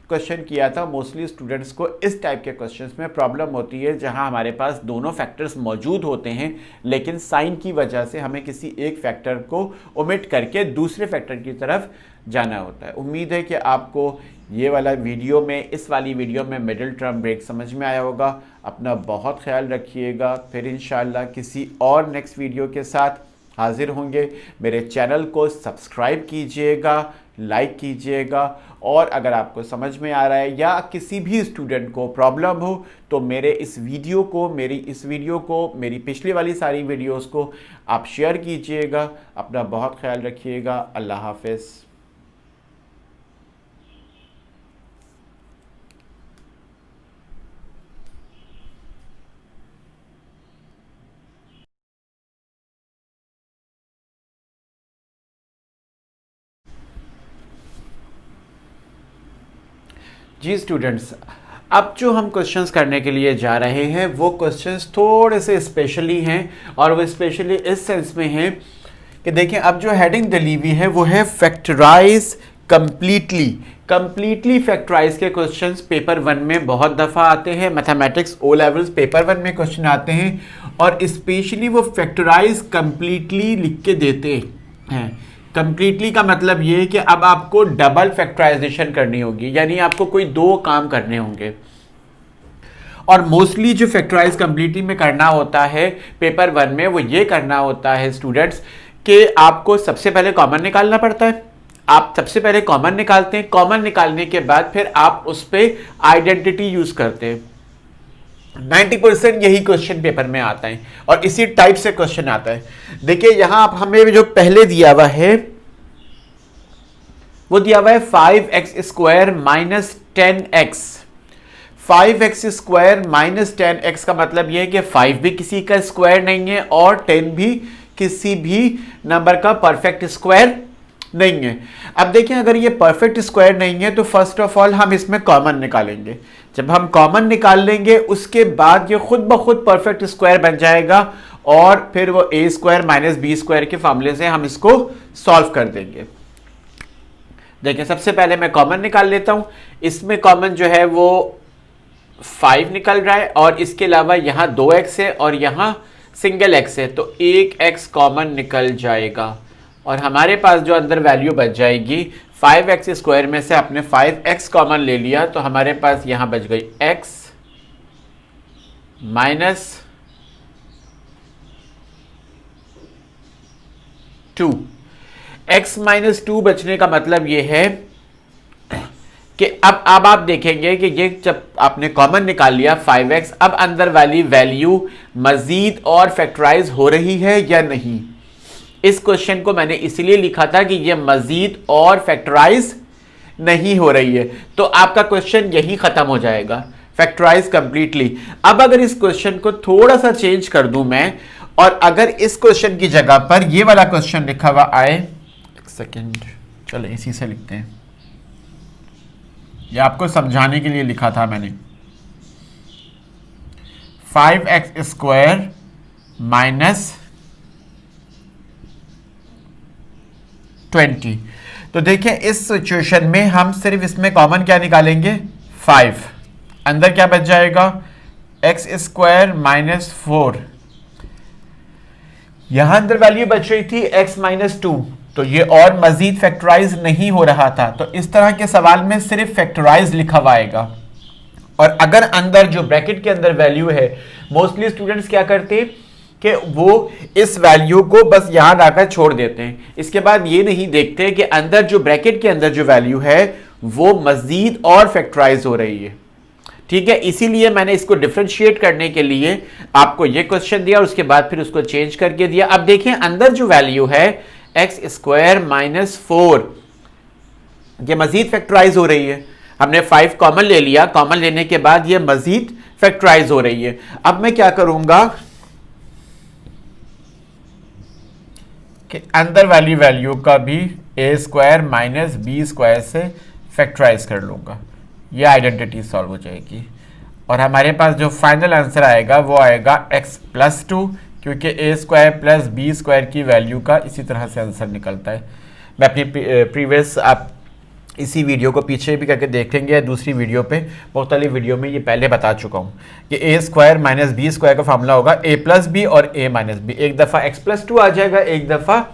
क्वेश्चन किया था। मोस्टली स्टूडेंट्स को इस टाइप के क्वेश्चंस में प्रॉब्लम होती है जहां हमारे पास दोनों फैक्टर्स मौजूद होते हैं, लेकिन साइन की वजह से हमें किसी एक फैक्टर को ओमिट करके दूसरे फैक्टर की तरफ जाना होता है। उम्मीद है कि आपको ये वाला वीडियो में, इस वाली वीडियो में मिडिल टर्म ब्रेक समझ में आया होगा। अपना बहुत ख्याल रखिएगा। फिर इंशाल्लाह किसी और नेक्स्ट वीडियो के साथ हाजिर होंगे। मेरे चैनल को सब्सक्राइब कीजिएगा, लाइक कीजिएगा, और अगर आपको समझ में आ रहा है या किसी भी स्टूडेंट को प्रॉब्लम हो तो मेरी इस वीडियो को मेरी पिछली वाली सारी वीडियोस को आप शेयर कीजिएगा। अपना बहुत ख्याल रखिएगा। अल्लाह हाफ़िज़। जी स्टूडेंट्स, अब जो हम क्वेश्चंस करने के लिए जा रहे हैं वो क्वेश्चंस थोड़े से स्पेशली हैं, और वो स्पेशली इस सेंस में हैं कि देखें अब जो हेडिंग डली हुई है वो है फैक्टराइज कंप्लीटली फैक्टराइज के क्वेश्चंस पेपर 1 में बहुत दफ़ा आते हैं। मैथमेटिक्स ओ लेवल्स पेपर 1 में क्वेश्चन आते हैं, और स्पेशली वो फैक्टराइज कंप्लीटली लिख के देते हैं। कंप्लीटली का मतलब ये है कि अब आपको डबल फैक्टराइजेशन करनी होगी, यानी आपको कोई 2 काम करने होंगे। और मोस्टली जो फैक्टराइज कंप्लीटली में करना होता है पेपर 1 में, वो ये करना होता है स्टूडेंट्स कि आपको सबसे पहले कॉमन निकालना पड़ता है। आप सबसे पहले कॉमन निकालते हैं, कॉमन निकालने के बाद फिर आप उस पर आइडेंटिटी यूज करते हैं। 90% यही क्वेश्चन पेपर में आता है और इसी टाइप से क्वेश्चन आता है। देखिए यहां आप हमें जो पहले दिया हुआ है वो दिया हुआ है 5x² - 10x। 5x² - 10x का मतलब यह है कि 5 भी किसी का स्क्वायर नहीं है और 10 भी किसी भी नंबर का परफेक्ट स्क्वायर नहीं है। अब देखिए अगर ये परफेक्ट स्क्वायर नहीं है तो फर्स्ट ऑफ ऑल हम इसमें कॉमन निकालेंगे। जब हम कॉमन निकाल लेंगे उसके बाद ये खुद ब खुद परफेक्ट स्क्वायर बन जाएगा, और फिर वो a² - b² के फॉर्मूले से हम इसको सॉल्व कर देंगे। देखिए सबसे पहले मैं कॉमन निकाल लेता हूं। इसमें कॉमन जो है वो 5 निकल रहा है, और इसके अलावा यहां 2x है और यहां सिंगल x है, तो 1x कॉमन निकल जाएगा, और हमारे पास जो अंदर वैल्यू बच जाएगी 5x² में से आपने 5x कॉमन ले लिया, तो हमारे पास यहां बच गई x माइनस 2। x माइनस 2 बचने का मतलब ये है कि अब आप देखेंगे कि ये जब आपने कॉमन निकाल लिया 5x, अब अंदर वाली वैल्यू मजीद और फैक्टराइज हो रही है या नहीं। इस क्वेश्चन को मैंने इसलिए लिखा था कि ये मजीद और फैक्टराइज नहीं हो रही है, तो आपका क्वेश्चन यही खत्म हो जाएगा, फैक्टराइज कंप्लीटली। अब अगर इस क्वेश्चन को थोड़ा सा चेंज कर दूं मैं, और अगर इस क्वेश्चन की जगह पर ये वाला क्वेश्चन लिखा हुआ आए, एक सेकेंड, चलो इसी से लिखते हैं, ये आपको समझाने के लिए लिखा था मैंने। 5x square minus 20। तो देखिए इस सिचुएशन में हम सिर्फ इसमें कॉमन क्या निकालेंगे, 5। अंदर क्या बच जाएगा, x स्क्वायर माइनस 4। यहां अंदर वैल्यू बच रही थी x माइनस 2, तो ये और मजीद फैक्टराइज नहीं हो रहा था, तो इस तरह के सवाल में सिर्फ फैक्टराइज लिखा हुआ आएगा। और अगर अंदर जो ब्रैकेट के अंदर वैल्यू है, मोस्टली स्टूडेंट्स क्या करते हैं कि वो इस वैल्यू को बस यहां लाकर छोड़ देते हैं, इसके बाद ये नहीं देखते कि अंदर जो ब्रैकेट के अंदर जो वैल्यू है वो मजीद और फैक्टराइज हो रही है। ठीक है, इसीलिए मैंने इसको डिफरेंशिएट करने के लिए आपको ये क्वेश्चन दिया और उसके बाद फिर उसको चेंज करके दिया। अब देखें अंदर जो वैल्यू है एक्स स्क्वायर माइनस 4, ये मजीद फैक्टराइज हो रही है। हमने 5 कॉमन ले लिया, कॉमन लेने के बाद ये मजीद फैक्टराइज हो रही है। अब मैं क्या करूंगा कि अंदर वाली वैल्यू का भी ए स्क्वायर माइनस बी स्क्वायर से फैक्टराइज कर लूंगा, ये आइडेंटिटी सॉल्व हो जाएगी और हमारे पास जो फाइनल आंसर आएगा वो आएगा x प्लस 2, क्योंकि ए स्क्वायर प्लस बी स्क्वायर की वैल्यू का इसी तरह से आंसर निकलता है। मैं अपनी प्रीवियस आप इसी वीडियो को पीछे भी करके देखेंगे, दूसरी वीडियो पे मुख्तलिफ वीडियो में ये पहले बता चुका हूँ कि ए स्क्वायर माइनस बी स्क्वायर का फॉर्मूला होगा ए प्लस बी और ए माइनस बी। एक दफ़ा एक्स प्लस 2 आ जाएगा, एक दफ़ा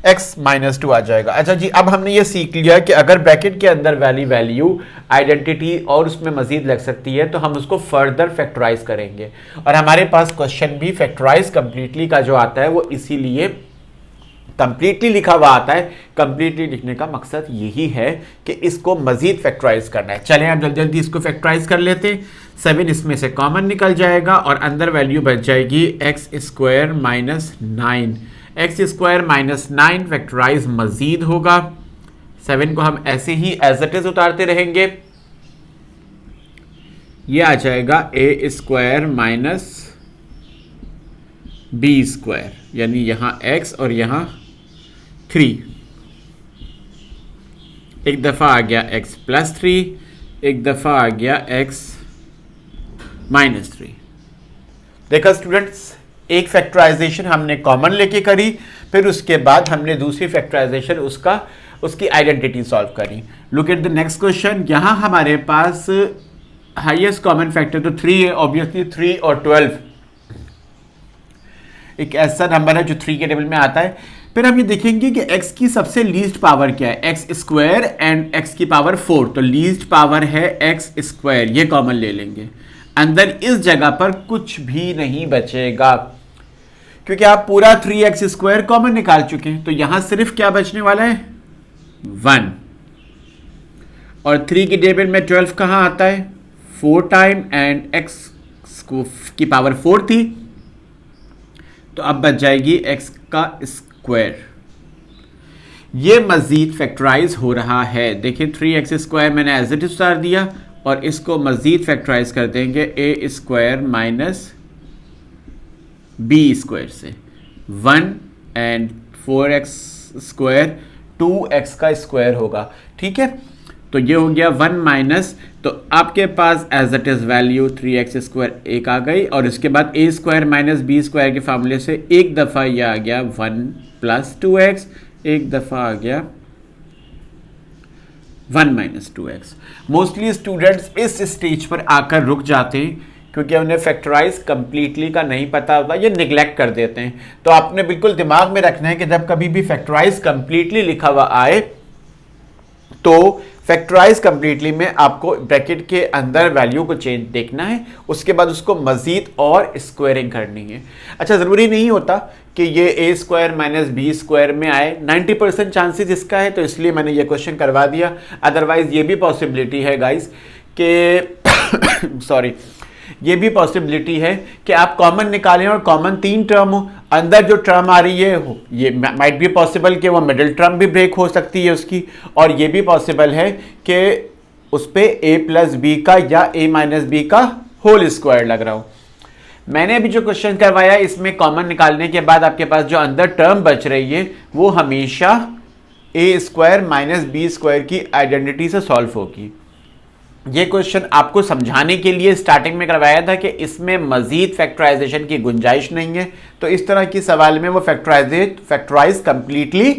x माइनस 2 आ जाएगा। अच्छा जी, अब हमने ये सीख लिया कि अगर ब्रैकेट के अंदर वाली वैल्यू आइडेंटिटी और उसमें मजीद लग सकती है तो हम उसको फर्दर फैक्टराइज करेंगे, और हमारे पास क्वेश्चन भी फैक्टराइज कंप्लीटली का जो आता है वो इसीलिए कंप्लीटली लिखा हुआ आता है। कंप्लीटली लिखने का मकसद यही है कि इसको मजीद फैक्टराइज करना है। चलें अब जल्दी जल्दी इसको फैक्टराइज कर लेते हैं। 7 इसमें से कॉमन निकल जाएगा और अंदर वैल्यू बच जाएगी x square minus 9। X square minus 9 factorise मजीद होगा। 7 को हम ऐसे ही एज इट इज उतारते रहेंगे, ये आ जाएगा ए स्क्वायर माइनस बी स्क्वायर, यानी यहां x और यहां 3। एक दफा आ गया x प्लस 3, एक दफा आ गया x माइनस 3। देखा स्टूडेंट्स, एक फैक्टराइजेशन हमने कॉमन लेके करी, फिर उसके बाद हमने दूसरी फैक्टराइजेशन उसकी आइडेंटिटी सॉल्व करी। Look at the next question. यहां हमारे पास हाईएस्ट कॉमन फैक्टर तो 3 है, ऑब्वियसली 3 और 12 एक ऐसा नंबर है जो 3 के टेबल में आता है। फिर हम ये देखेंगे कि x की सबसे लीस्ट पावर क्या है, एक्स स्क्वायर एंड x की पावर 4, तो लीस्ट पावर है x स्क्वायर, ये कॉमन ले लेंगे। अंदर इस जगह पर कुछ भी नहीं बचेगा क्योंकि आप पूरा 3x स्क्वायर कॉमन निकाल चुके हैं, तो यहां सिर्फ क्या बचने वाला है 1, और 3 की टेबल में 12 कहां आता है 4 टाइम, एंड x की पावर 4 थी, तो अब बच जाएगी x का स्क्वायर। ये मजीद फैक्टराइज हो रहा है। देखिए 3x स्क्वायर मैंने एज इट इज उतार दिया और इसको मजीद फैक्टराइज कर देंगे ए स्क्वायर माइनस बी स्क्वायर से 1 एंड 4x स्क्वायर 2x का स्क्वायर होगा। ठीक है, तो ये हो गया 1 माइनस, तो आपके पास as it is value 3x square एक आ गई, और इसके बाद a square minus B square के फार्मूले से एक दफ़ा ये आ गया 1 प्लस 2x, एक दफ़ा आ गया 1 माइनस 2x। मोस्टली स्टूडेंट्स इस स्टेज पर आकर रुक जाते हैं क्योंकि उन्हें फैक्टराइज कंप्लीटली का नहीं पता होता, ये निगलेक्ट कर देते हैं। तो आपने बिल्कुल दिमाग में रखना है कि जब कभी भी फैक्टराइज कंप्लीटली लिखा हुआ आए तो फैक्टराइज कंप्लीटली में आपको ब्रैकेट के अंदर वैल्यू को चेंज देखना है, उसके बाद उसको मजीद और स्क्वायरिंग करनी है। अच्छा, ज़रूरी नहीं होता कि ये ए स्क्वायर माइनस बी स्क्वायर में आए, 90% चांसेस इसका है, तो इसलिए मैंने ये क्वेश्चन करवा दिया। अदरवाइज ये भी पॉसिबिलिटी है गाइस कि सॉरी, ये भी पॉसिबिलिटी है कि आप कॉमन निकालें और कॉमन 3 टर्म हो, अंदर जो टर्म आ रही है हो, ये माइट भी पॉसिबल कि वो मिडिल टर्म भी ब्रेक हो सकती है उसकी, और ये भी पॉसिबल है कि उस पे a प्लस बी का या a माइनस बी का होल स्क्वायर लग रहा हो। मैंने अभी जो क्वेश्चन करवाया इसमें कॉमन निकालने के बाद आपके पास जो अंदर टर्म बच रही है वो हमेशा a square minus B square की आइडेंटिटी से सॉल्व होगी। ये क्वेश्चन आपको समझाने के लिए स्टार्टिंग में करवाया था कि इसमें मजीद फैक्टराइजेशन की गुंजाइश नहीं है, तो इस तरह की सवाल में वो फैक्टराइज कंप्लीटली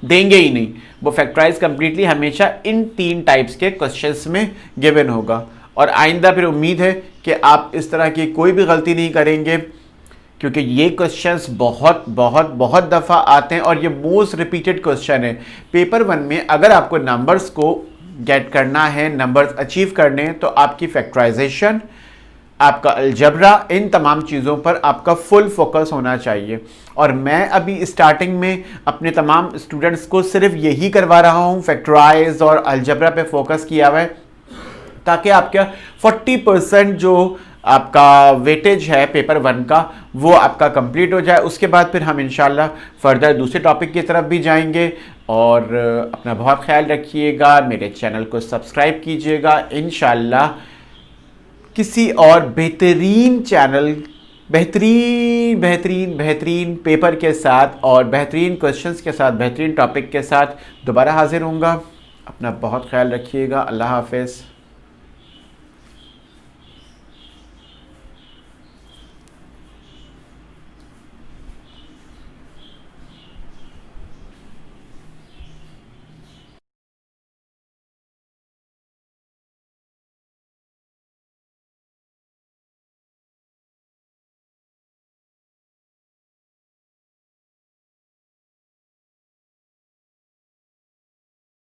देंगे ही नहीं। वो फैक्टराइज कंप्लीटली हमेशा इन 3 टाइप्स के क्वेश्चंस में गिवन होगा। और आइंदा फिर उम्मीद है कि आप इस तरह की कोई भी गलती नहीं करेंगे, क्योंकि ये क्वेश्चंस बहुत बहुत बहुत दफ़ा आते हैं और ये मोस्ट रिपीटेड क्वेश्चन है पेपर 1 में। अगर आपको नंबर्स को गेट करना है, नंबर्स अचीव करने हैं, तो आपकी फैक्टराइजेशन, आपका अलजबरा, इन तमाम चीज़ों पर आपका फुल फोकस होना चाहिए। और मैं अभी स्टार्टिंग में अपने तमाम स्टूडेंट्स को सिर्फ यही करवा रहा हूँ, फैक्टराइज और अलजबरा पे फोकस किया हुआ है, ताकि आपका 40% जो आपका वेटेज है पेपर 1 का वो आपका कंप्लीट हो जाए। उसके बाद फिर हम इंशाल्लाह फर्दर दूसरे टॉपिक की तरफ भी जाएंगे। और अपना बहुत ख्याल रखिएगा, मेरे चैनल को सब्सक्राइब कीजिएगा। इंशाल्लाह किसी और बेहतरीन चैनल, बेहतरीन पेपर के साथ और बेहतरीन क्वेश्चंस के साथ, बेहतरीन टॉपिक के साथ दोबारा हाजिर होऊंगा। अपना बहुत ख्याल रखिएगा। अल्लाह हाफ़िज़।